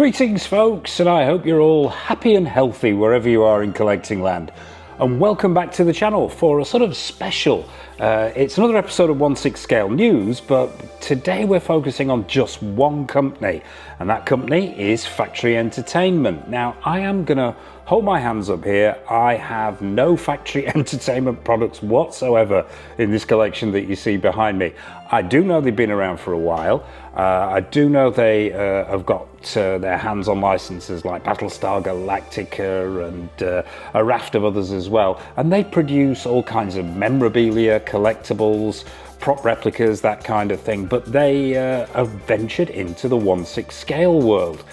Greetings folks, and I hope you're all happy and healthy wherever you are in collecting land. And welcome back to the channel for a sort of special. It's another episode of 1/6 Scale News, but today we're focusing on just one company, and that company is Factory Entertainment. Now, I am gonna hold my hands up here. I have no Factory Entertainment products whatsoever in this collection that you see behind me. I do know they've been around for a while. I do know they have got their hands on licenses like Battlestar Galactica and a raft of others as well. And they produce all kinds of memorabilia, collectibles, prop replicas, that kind of thing. But they have ventured into the 1/6 scale world.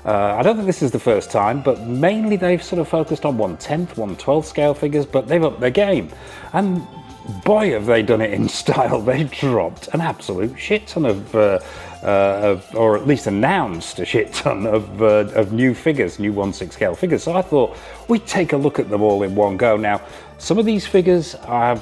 I don't think this is the first time, but mainly they've sort of focused on 1/10, 1/12 scale figures, but they've upped their game. And boy, have they done it in style. They've dropped an absolute shit ton of or at least announced a shit ton of new figures, new 1/6 scale figures. So I thought we'd take a look at them all in one go. Now, some of these figures are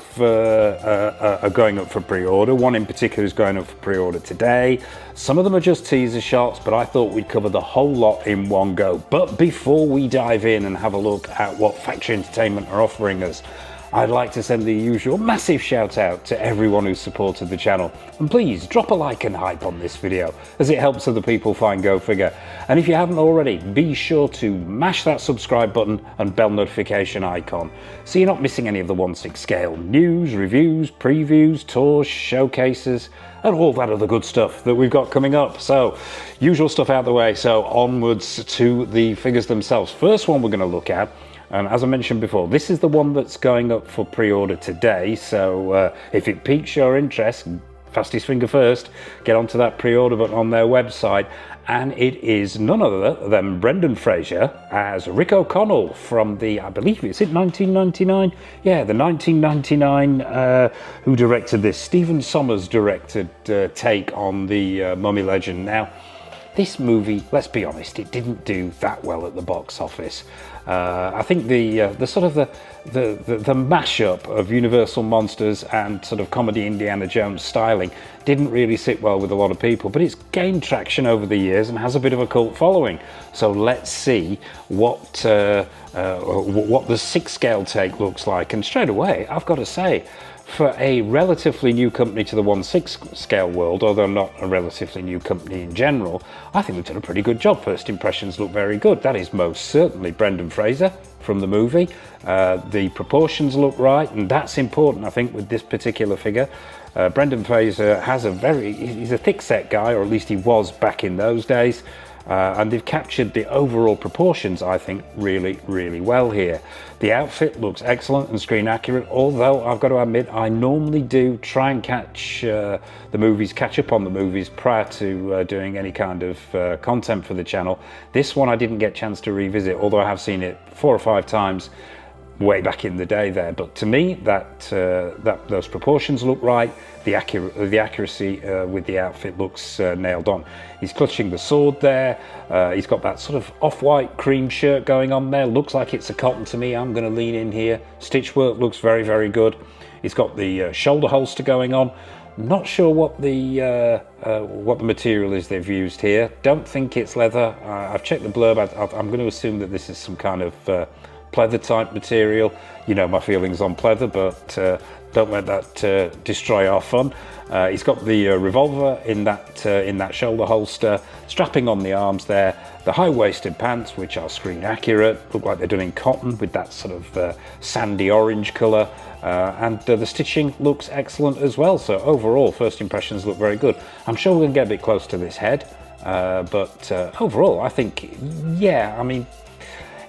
going up for pre-order. One in particular is going up for pre-order today. Some of them are just teaser shots, but I thought we'd cover the whole lot in one go. But before we dive in and have a look at what Factory Entertainment are offering us, I'd like to send the usual massive shout out to everyone who's supported the channel. And please drop a like and hype on this video as it helps other people find Go Figure. And if you haven't already, be sure to mash that subscribe button and bell notification icon so you're not missing any of the 1/6 scale news, reviews, previews, tours, showcases, and all that other good stuff that we've got coming up. So, usual stuff out the way, so onwards to the figures themselves. First one we're going to look at, and as I mentioned before, this is the one that's going up for pre-order today. So if it piques your interest, fastest finger first, get onto that pre-order button on their website. And it is none other than Brendan Fraser as Rick O'Connell from the, I believe it's in 1999? Yeah, the 1999, who directed this. Stephen Sommers directed take on the Mummy Legend. Now, this movie, let's be honest, it didn't do that well at the box office. I think the sort of the mashup of Universal monsters and sort of comedy Indiana Jones styling didn't really sit well with a lot of people, but it's gained traction over the years and has a bit of a cult following. So let's see what the 6 scale take looks like. And straight away, I've got to say, for a relatively new company to the 1/6 scale world, although not a relatively new company in general, I think they've done a pretty good job. First impressions look very good. That is most certainly Brendan Fraser from the movie. The proportions look right, and that's important, I think, with this particular figure. Brendan Fraser has he's a thick-set guy, or at least he was back in those days. And they've captured the overall proportions, I think, really, really well here. The outfit looks excellent and screen accurate, although I've got to admit, I normally do try and catch up on the movies prior to doing any kind of content for the channel. This one I didn't get a chance to revisit, although I have seen it 4 or 5 times way back in the day there. But to me, those proportions look right. The accuracy with the outfit looks nailed on. He's clutching the sword there. He's got that sort of off-white cream shirt going on there. Looks like it's a cotton to me. I'm going to lean in here. Stitch work looks very, very good. He's got the shoulder holster going on. Not sure what the material is they've used here. Don't think it's leather. I've checked the blurb. I'm going to assume that this is some kind of pleather type material. You know my feelings on pleather, but don't let that destroy our fun. He's got the revolver in that shoulder holster, strapping on the arms there. The high-waisted pants, which are screen accurate, look like they're done in cotton with that sort of sandy orange colour, and the stitching looks excellent as well. So overall, first impressions look very good. I'm sure we're going to get a bit close to this head, but overall, I think, yeah, I mean,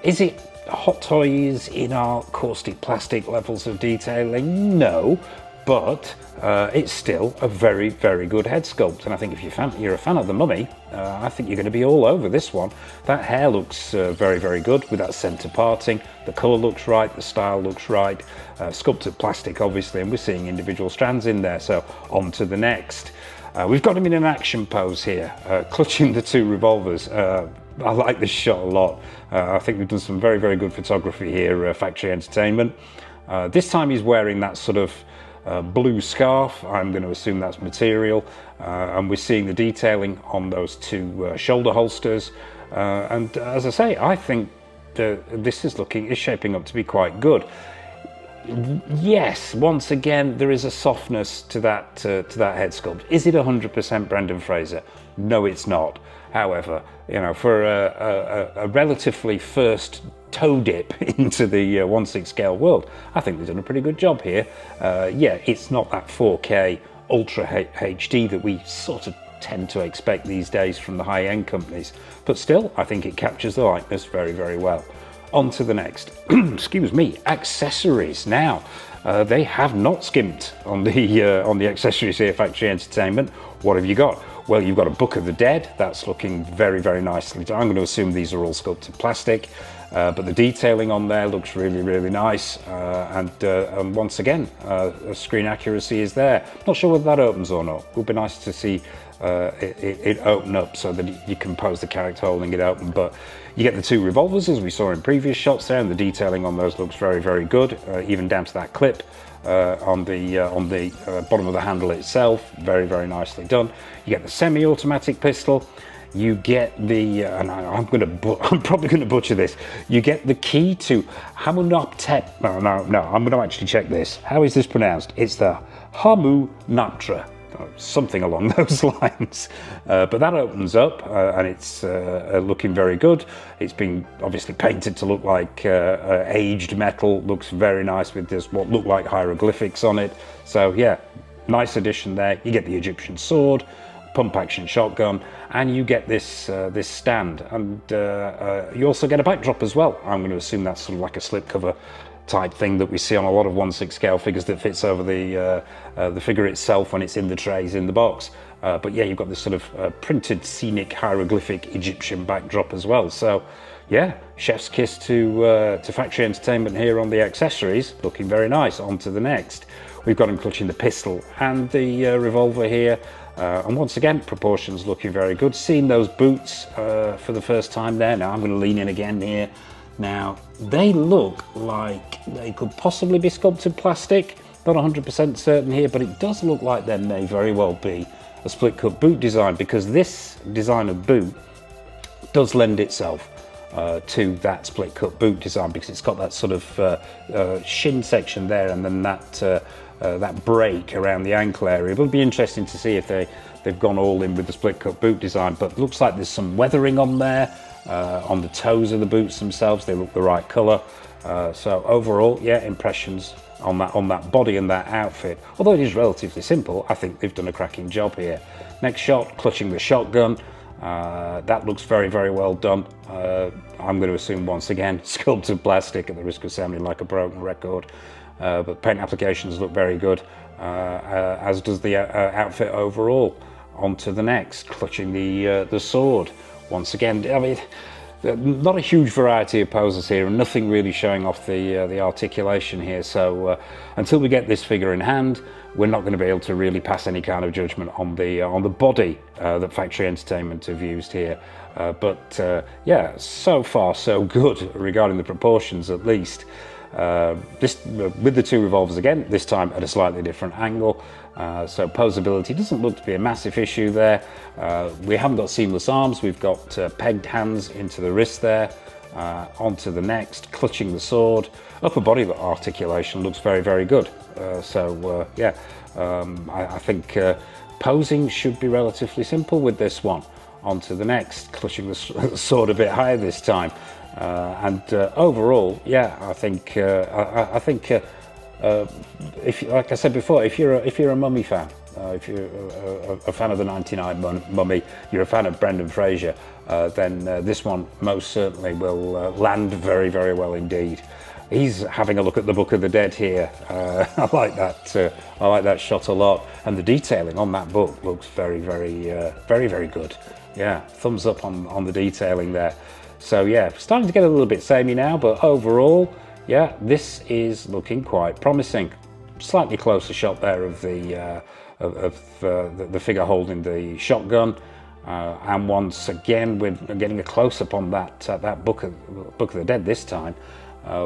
is it Hot Toys in our caustic plastic levels of detailing? No, but it's still a very, very good head sculpt. And I think if you're a fan of the Mummy, I think you're going to be all over this one. That hair looks very, very good with that centre parting. The colour looks right, the style looks right. Sculpted plastic, obviously, and we're seeing individual strands in there. So on to the next. We've got him in an action pose here, clutching the 2 revolvers. I like this shot a lot. I think we've done some very, very good photography here, Factory Entertainment. This time he's wearing that sort of blue scarf. I'm going to assume that's material. And we're seeing the detailing on those 2 shoulder holsters. And as I say, I think this is shaping up to be quite good. Yes, once again, there is a softness to that head sculpt. Is it 100% Brendan Fraser? No, it's not. However, you know, for a relatively first toe dip into the 1/6 scale world, I think they've done a pretty good job here. Yeah, it's not that 4K Ultra HD that we sort of tend to expect these days from the high-end companies, but still, I think it captures the likeness very, very well. On to the next, excuse me, accessories. Now, they have not skimped on the accessories here, Factory Entertainment. What have you got? Well, you've got a Book of the Dead. That's looking very, very nicely done. I'm going to assume these are all sculpted plastic, but the detailing on there looks really, really nice. And once again, screen accuracy is there. Not sure whether that opens or not. It would be nice to see it open up so that you can pose the character holding it open. But you get the two revolvers as we saw in previous shots there, and the detailing on those looks very, very good, even down to that clip on the bottom of the handle itself. Very, very nicely done. You get the semi-automatic pistol. You get the, and I'm probably going to butcher this. You get the key to Hamunaptep. No, I'm going to actually check this. How is this pronounced? It's the Hamunaptra. Something along those lines, but that opens up and it's looking very good. It's been obviously painted to look like aged metal. Looks very nice with this what look like hieroglyphics on it. So yeah, nice addition there. You get the Egyptian sword, pump action shotgun, and you get this this stand, and you also get a backdrop as well. I'm going to assume that's sort of like a slipcover type thing that we see on a lot of 1/6 scale figures that fits over the figure itself when it's in the trays in the box. But yeah, you've got this sort of printed scenic hieroglyphic Egyptian backdrop as well. So yeah, chef's kiss to Factory Entertainment here on the accessories. Looking very nice. On to the next. We've got him clutching the pistol and the revolver here. And once again, proportions looking very good. Seeing those boots for the first time there. Now I'm going to lean in again here. Now, they look like they could possibly be sculpted plastic. Not 100% certain here, but it does look like there may very well be a split cut boot design, because this design of boot does lend itself to that split cut boot design, because it's got that sort of shin section there and then that break around the ankle area. It'll be interesting to see if they've gone all in with the split cut boot design, but looks like there's some weathering on there. On the toes of the boots themselves, they look the right colour. So overall, yeah, impressions on that body and that outfit. Although it is relatively simple, I think they've done a cracking job here. Next shot, clutching the shotgun. That looks very, very well done. I'm going to assume once again sculpted plastic at the risk of sounding like a broken record. But paint applications look very good, as does the outfit overall. On to the next, clutching the sword. Once again, I mean, not a huge variety of poses here, and nothing really showing off the articulation here. So until we get this figure in hand, we're not going to be able to really pass any kind of judgment on the body that Factory Entertainment have used here. But yeah, so far so good regarding the proportions, at least. This with the two revolvers again, this time at a slightly different angle. So posability doesn't look to be a massive issue there. We haven't got seamless arms, we've got pegged hands into the wrist there. Onto the next, clutching the sword. Upper body articulation looks very, very good. Yeah, I think posing should be relatively simple with this one. Onto the next, clutching the sword a bit higher this time. Overall, yeah, I think if, like I said before, if you're a Mummy fan, if you're a fan of the '99 Mummy, you're a fan of Brendan Fraser, then this one most certainly will land very, very well indeed. He's having a look at the Book of the Dead here. I like that. I like that shot a lot, and the detailing on that book looks very, very good. Yeah, thumbs up on the detailing there. So yeah, starting to get a little bit samey now, but overall, yeah, this is looking quite promising. Slightly closer shot there of the figure holding the shotgun, and once again we're getting a close up on that Book of the Dead this time.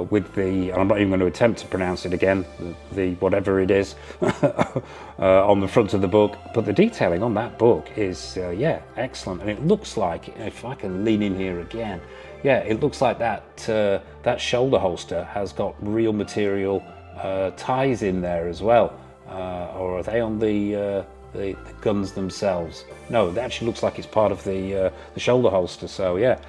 with the, and I'm not even going to attempt to pronounce it again, the whatever it is, on the front of the book. But the detailing on that book is, yeah, excellent. And it looks like, if I can lean in here again, yeah, it looks like that that shoulder holster has got real material ties in there as well. Or are they on the guns themselves? No, that actually looks like it's part of the shoulder holster. So yeah,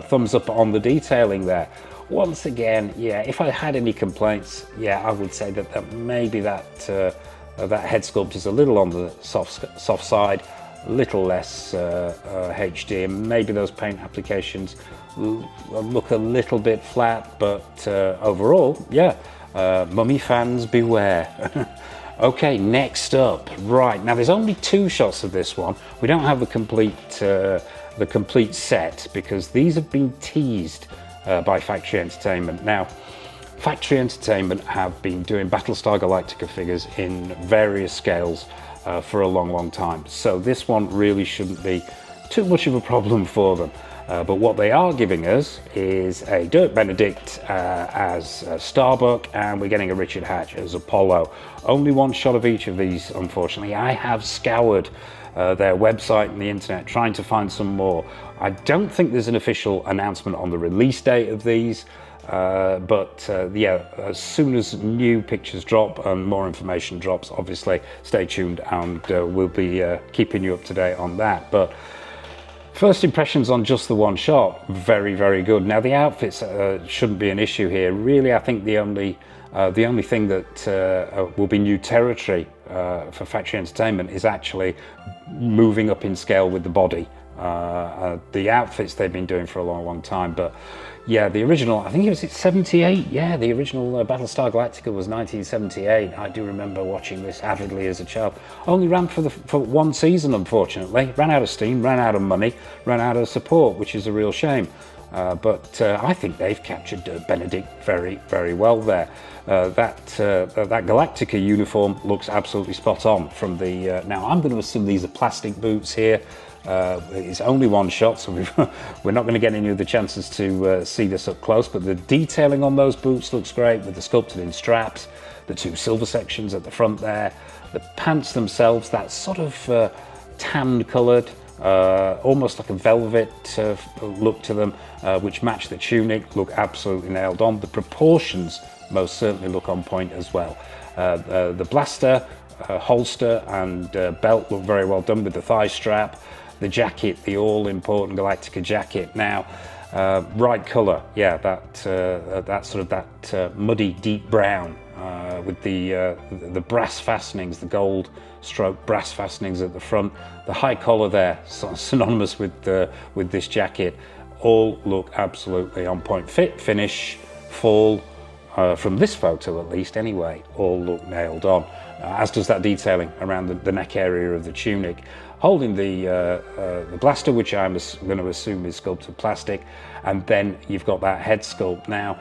thumbs up on the detailing there. Once again, yeah, if I had any complaints, yeah, I would say that maybe that head sculpt is a little on the soft side, a little less HD, and maybe those paint applications look a little bit flat, but overall, yeah, Mummy fans beware. Okay, next up, right, now there's only 2 shots of this one. We don't have the complete set because these have been teased by Factory Entertainment. Now, Factory Entertainment have been doing Battlestar Galactica figures in various scales for a long time, so this one really shouldn't be too much of a problem for them. But what they are giving us is a Dirk Benedict as Starbuck, and we're getting a Richard Hatch as Apollo. Only 1 shot of each of these, unfortunately. I have scoured their website and the internet trying to find some more. I don't think there's an official announcement on the release date of these, but yeah, as soon as new pictures drop and more information drops, obviously stay tuned, and we'll be keeping you up to date on that. But first impressions on just the 1 shot, very good. Now the outfits shouldn't be an issue here. Really, I think the only thing that will be new territory for Factory Entertainment is actually moving up in scale with the body. The outfits they've been doing for a long time, but yeah, the original, I think it was 78. Yeah, the original Battlestar Galactica was 1978. I do remember watching this avidly as a child. Only ran for 1 season, unfortunately. Ran out of steam, ran out of money, ran out of support, which is a real shame. But I think they've captured Benedict very well there. That Galactica uniform looks absolutely spot on from the. Now I'm going to assume these are plastic boots here. It's only 1 shot, so we're not going to get any of the chances to see this up close, but the detailing on those boots looks great with the sculpted in straps, the 2 silver sections at the front there, the pants themselves, that sort of tanned coloured, almost like a velvet look to them, which match the tunic, look absolutely nailed on. The proportions most certainly look on point as well. The blaster, holster and belt look very well done with the thigh strap. The jacket, the all-important Galactica jacket. Now, right colour, yeah, that sort of that muddy deep brown with the brass fastenings, the gold stroke brass fastenings at the front. The high collar there, synonymous with this jacket, all look absolutely on point. Fit, finish, fall, from this photo at least anyway, all look nailed on. As does that detailing around the neck area of the tunic. Holding the blaster, which I'm going to assume is sculpted plastic, and then you've got that head sculpt. Now,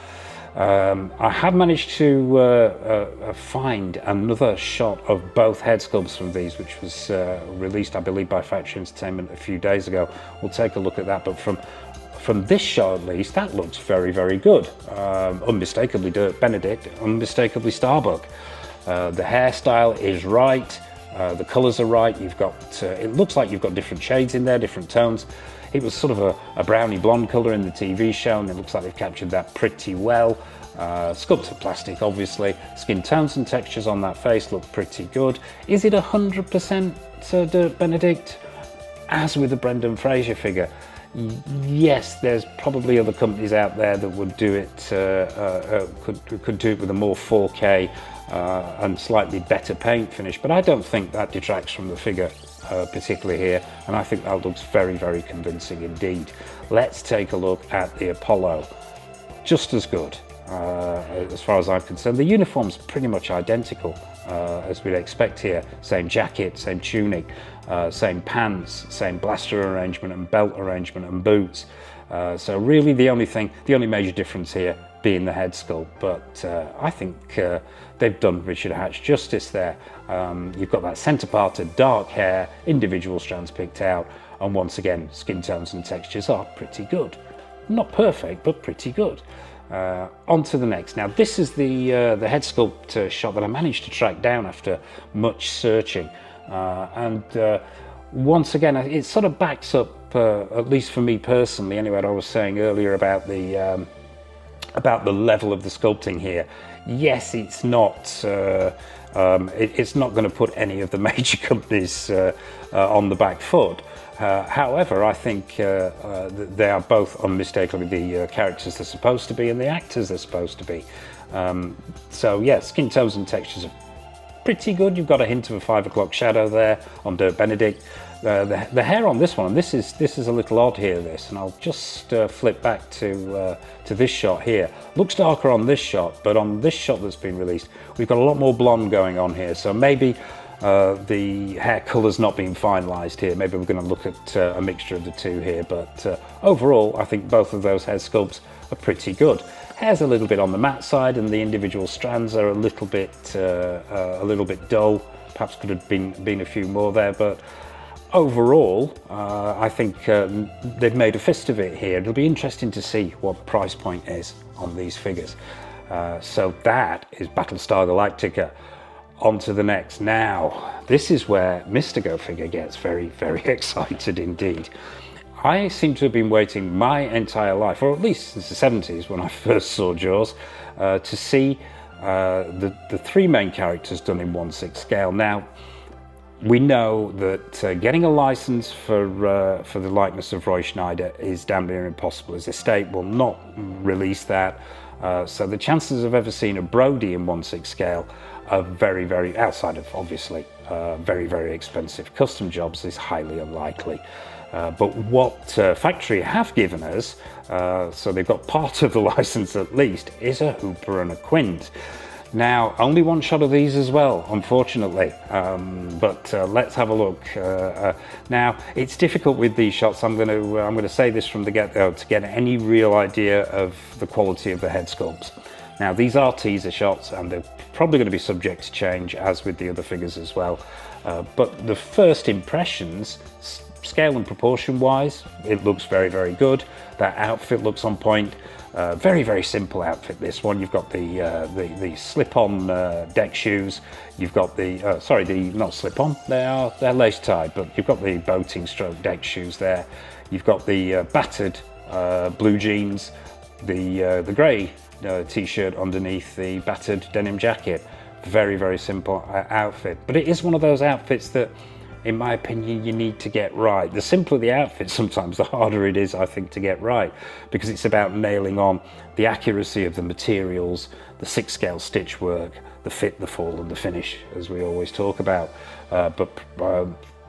I have managed to find another shot of both head sculpts from these, which was released, I believe, by Factory Entertainment a few days ago. We'll take a look at that, but from this shot at least, that looks very good. Unmistakably Dirk Benedict, unmistakably Starbuck. The hairstyle is right. The colours are right. You've got, it looks like you've got different shades in there, different tones. It was sort of a browny blonde colour in the TV show, and it looks like they've captured that pretty well. Sculpted plastic, obviously. Skin tones and textures on that face look pretty good. Is it 100% Dirk Benedict? As with the Brendan Fraser figure, yes, there's probably other companies out there that would do it, could do it with a more 4K and slightly better paint finish, but I don't think that detracts from the figure particularly here, and I think that looks very convincing indeed. Let's take a look at the Apollo. Just as good as far as I'm concerned. The uniform's pretty much identical as we'd expect here. Same jacket, same tunic, same pants, same blaster arrangement and belt arrangement and boots. So really the only major difference here being the head sculpt, but I think they've done Richard Hatch justice there. You've got that centre parted dark hair, individual strands picked out, and once again skin tones and textures are pretty good. not perfect, but pretty good. On to the next. Now this is the head sculpt shot that I managed to track down after much searching, and once again it sort of backs up, at least for me personally anyway, what I was saying earlier about the level of the sculpting here. Yes, it's not it's not going to put any of the major companies on the back foot. However, I think they are both unmistakably the characters they're supposed to be and the actors they're supposed to be. So yeah, skin tones and textures are pretty good. You've got a hint of a 5 o'clock shadow there on Dirk Benedict. The hair on this one, and this is a little odd here, and I'll just flip back to this shot here. Looks darker on this shot, but on this shot that's been released, we've got a lot more blonde going on here. So maybe the hair colour's not being finalised here. Maybe we're going to look at a mixture of the two here. But overall, I think both of those head sculpts are pretty good. Hair's a little bit on the matte side, and the individual strands are a little bit dull. Perhaps could have been a few more there, but overall, I think they've made a fist of it here. It'll be interesting to see what price point is on these figures. So that is Battlestar Galactica. On to the next. Now, this is where Mr. Go Figure gets very, very excited indeed. I seem to have been waiting my entire life, or at least since the 70s when I first saw Jaws, to see the three main characters done in 1/6 scale. Now, we know that getting a license for the likeness of Roy Schneider is damn near impossible. His estate will not release that. So the chances of ever seeing a Brody in 1/6 scale are very, very, outside of obviously very, very expensive custom jobs, is highly unlikely. But what factory have given us, so they've got part of the license at least, is a Hooper and a Quint. Now, only one shot of these as well, unfortunately, but let's have a look. Now, it's difficult with these shots. I'm going to say this from the get-go to get any real idea of the quality of the head sculpts. Now, these are teaser shots, and they're probably going to be subject to change, as with the other figures as well. But the first impressions, scale and proportion-wise, it looks very, very good. That outfit looks on point. Very, very simple outfit, this one. You've got the slip-on deck shoes. You've got the not slip-on, they're lace-tied, but you've got the boating stroke deck shoes there. You've got the battered blue jeans, the grey t-shirt underneath the battered denim jacket. Very, very simple outfit, but it is one of those outfits that, in my opinion, you need to get right. The simpler the outfit, sometimes the harder it is, I think, to get right, because it's about nailing on the accuracy of the materials, the 6 scale stitch work, the fit, the fall, and the finish, as we always talk about. But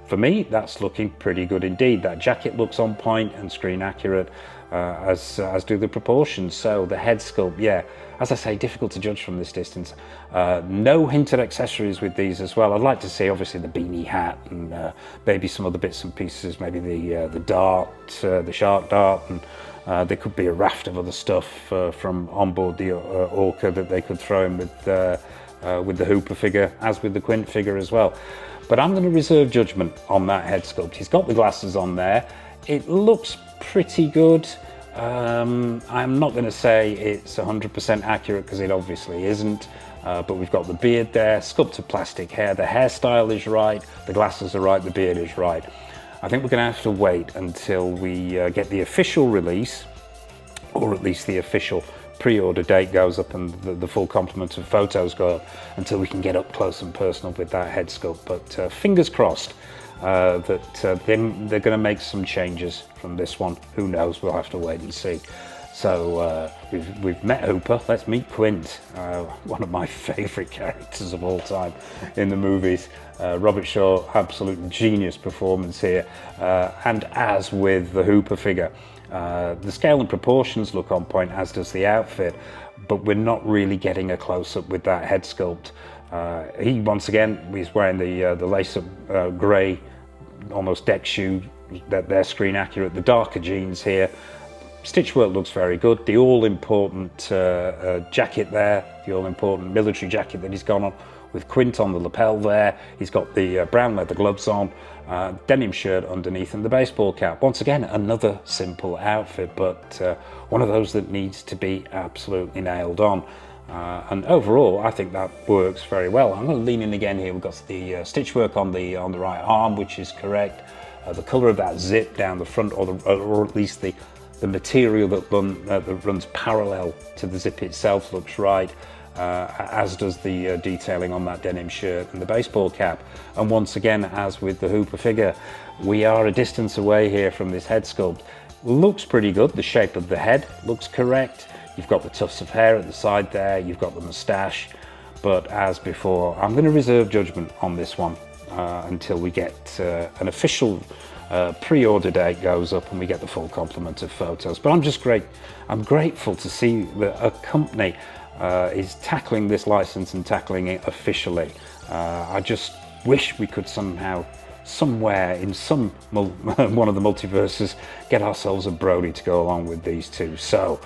for me, that's looking pretty good indeed. That jacket looks on point and screen accurate, as do the proportions. So the head sculpt, yeah, as I say, difficult to judge from this distance. No hinted accessories with these as well. I'd like to see obviously the beanie hat and maybe some other bits and pieces, maybe the dart, the shark dart, and there could be a raft of other stuff from onboard the Orca that they could throw in with the Hooper figure, as with the Quint figure as well. But I'm going to reserve judgment on that head sculpt. He's got the glasses on there. It looks pretty good. I'm not going to say it's 100% accurate, because it obviously isn't, but we've got the beard there, sculpted plastic hair, the hairstyle is right, the glasses are right, the beard is right. I think we're going to have to wait until we get the official release, or at least the official pre-order date goes up and the full complement of photos go up, until we can get up close and personal with that head sculpt. But fingers crossed that they're going to make some changes from this one. Who knows? We'll have to wait and see. So we've met Hooper. Let's meet Quint, one of my favourite characters of all time in the movies. Robert Shaw, absolute genius performance here. And as with the Hooper figure, the scale and proportions look on point, as does the outfit, but we're not really getting a close-up with that head sculpt. He, once again, he's wearing the lace-up grey, almost deck shoe, that they're screen accurate. The darker jeans here, Stitch work looks very good. The all-important jacket there, the all-important military jacket that he's gone on, with Quint on the lapel there. He's got the brown leather gloves on, denim shirt underneath, and the baseball cap. Once again, another simple outfit, but one of those that needs to be absolutely nailed on. And overall, I think that works very well. I'm going to lean in again here. We've got the stitch work on the right arm, which is correct. The colour of that zip down the front, or at least the material that runs parallel to the zip itself looks right. As does the detailing on that denim shirt and the baseball cap. And once again, as with the Hooper figure, we are a distance away here from this head sculpt. Looks pretty good. The shape of the head looks correct. You've got the tufts of hair at the side there, you've got the moustache, but as before, I'm going to reserve judgment on this one until we get an official pre-order date goes up and we get the full complement of photos. But I'm grateful to see that a company is tackling this license and tackling it officially. I just wish we could somehow, somewhere in some one of the multiverses, get ourselves a Brody to go along with these two. So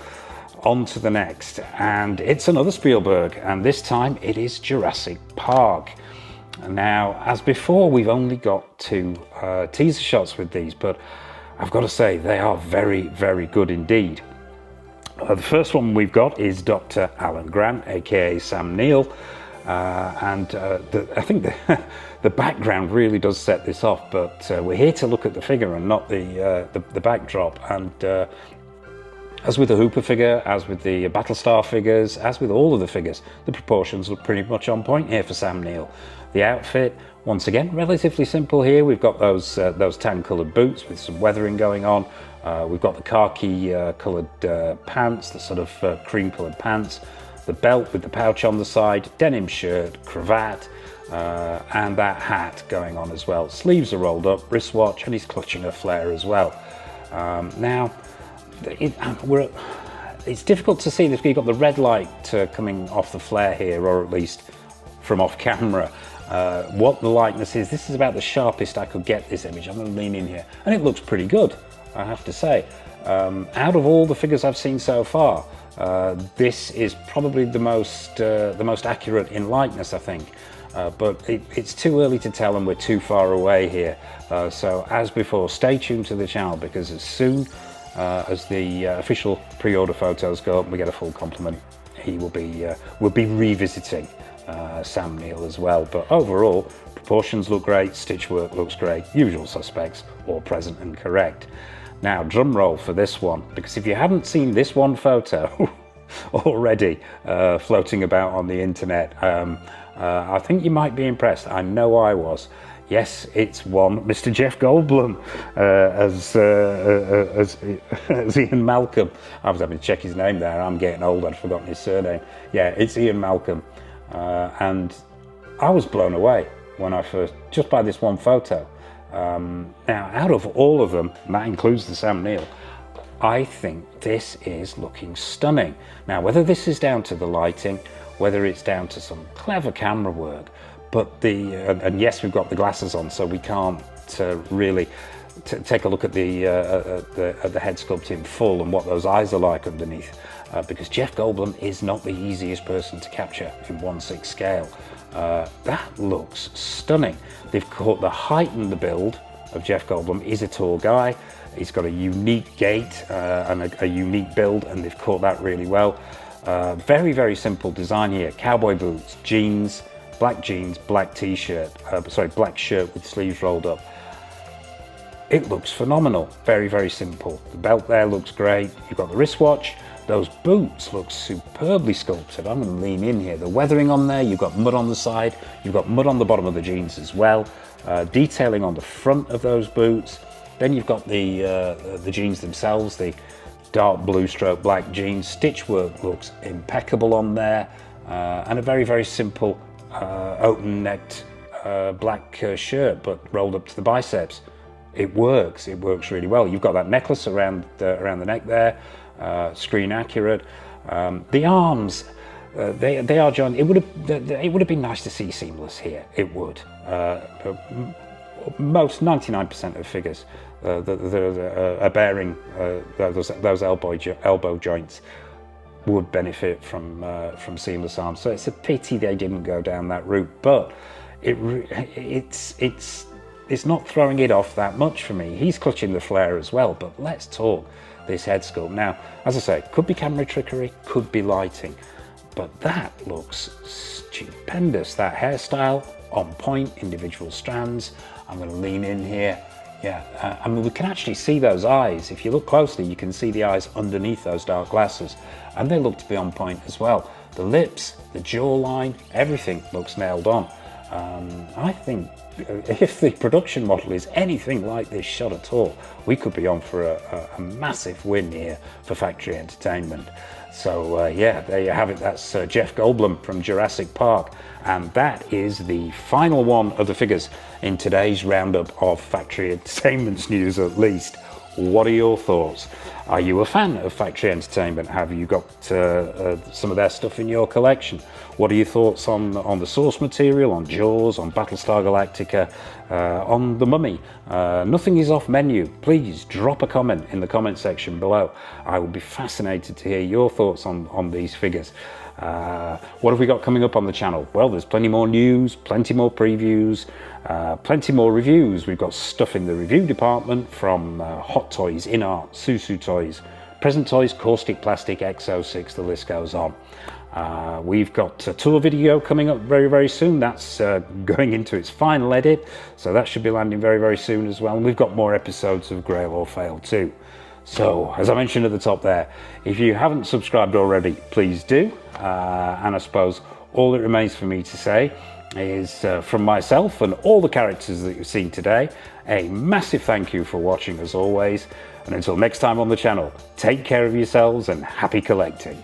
on to the next, and it's another Spielberg, and this time it is Jurassic Park. Now, as before, we've only got 2 teaser shots with these, but I've got to say they are very, very good indeed. The first one we've got is Dr. Alan Grant, aka Sam Neill, and I think the background really does set this off, but we're here to look at the figure and not the backdrop. And as with the Hooper figure, as with the Battlestar figures, as with all of the figures, the proportions look pretty much on point here for Sam Neill. The outfit, once again, relatively simple here. We've got those tan-coloured boots with some weathering going on. We've got the khaki coloured pants, the sort of cream-coloured pants, the belt with the pouch on the side, denim shirt, cravat, and that hat going on as well. Sleeves are rolled up, wristwatch, and he's clutching a flare as well. Now, it's difficult to see this. You've got the red light coming off the flare here, or at least from off camera. What the likeness is, this is about the sharpest I could get this image. I'm going to lean in here, and it looks pretty good, I have to say. Out of all the figures I've seen so far, this is probably the most accurate in likeness, I think. But it's too early to tell, and we're too far away here. So as before, stay tuned to the channel, because as soon as the official pre-order photos go up and we get a full complement, we'll be revisiting Sam Neill as well. But overall, proportions look great, stitch work looks great, usual suspects, all present and correct. Now, drum roll for this one, because if you haven't seen this one photo already floating about on the internet, I think you might be impressed. I know I was. Yes, it's one Mr. Jeff Goldblum as Ian Malcolm. I was having to check his name there. I'm getting old, I'd forgotten his surname. Yeah, it's Ian Malcolm. And I was blown away when I first, just by this one photo. Now, out of all of them, and that includes the Sam Neill, I think this is looking stunning. Now, whether this is down to the lighting, whether it's down to some clever camera work, but and yes, we've got the glasses on, so we can't really take a look at the head sculpt in full and what those eyes are like underneath, because Jeff Goldblum is not the easiest person to capture in 1/6 scale. That looks stunning. They've caught the height and the build of Jeff Goldblum. He's a tall guy. He's got a unique gait and a unique build, and they've caught that really well. Very, very simple design here. Cowboy boots, jeans, black t-shirt, black shirt with sleeves rolled up. It looks phenomenal. Very, very simple. The belt there looks great. You've got the wristwatch. Those boots look superbly sculpted. I'm going to lean in here. The weathering on there, you've got mud on the side, you've got mud on the bottom of the jeans as well. Detailing on the front of those boots. Then you've got the jeans themselves, the dark blue stroke black jeans. Stitch work looks impeccable on there. And a very, very simple open-necked black shirt, but rolled up to the biceps. It works really well. You've got that necklace around the neck there, screen accurate. The arms, they are joined. It would have been nice to see seamless here. It would. most 99% of figures that are bearing those elbow joints would benefit from seamless arms. So it's a pity they didn't go down that route, but it's not throwing it off that much for me. He's clutching the flare as well, but let's talk this head sculpt. Now, as I say, could be camera trickery, could be lighting, but that looks stupendous. That hairstyle on point, individual strands. I'm going to lean in here. Yeah, I mean, we can actually see those eyes. If you look closely, you can see the eyes underneath those dark glasses, and they look to be on point as well. The lips, the jawline, everything looks nailed on. I think if the production model is anything like this shot at all, we could be on for a massive win here for Factory Entertainment. So yeah, there you have it. That's Jeff Goldblum from Jurassic Park, and that is the final one of the figures in today's roundup of Factory Entertainment's news, at least. What are your thoughts? Are you a fan of Factory Entertainment? Have you got some of their stuff in your collection? What are your thoughts on the source material, on Jaws, on Battlestar Galactica, on The Mummy? Nothing is off menu. Please drop a comment in the comment section below. I will be fascinated to hear your thoughts on these figures. What have we got coming up on the channel? Well, there's plenty more news, plenty more previews, plenty more reviews. We've got stuff in the review department from Hot Toys, In Art, Susu Toys, Present Toys, Caustic Plastic, X06, the list goes on. We've got a tour video coming up very, very soon. That's going into its final edit, so that should be landing very, very soon as well. And we've got more episodes of Grail or Fail too. So, as I mentioned at the top there, if you haven't subscribed already, please do. And I suppose all that remains for me to say is, from myself and all the characters that you've seen today, a massive thank you for watching as always. And until next time on the channel, take care of yourselves and happy collecting.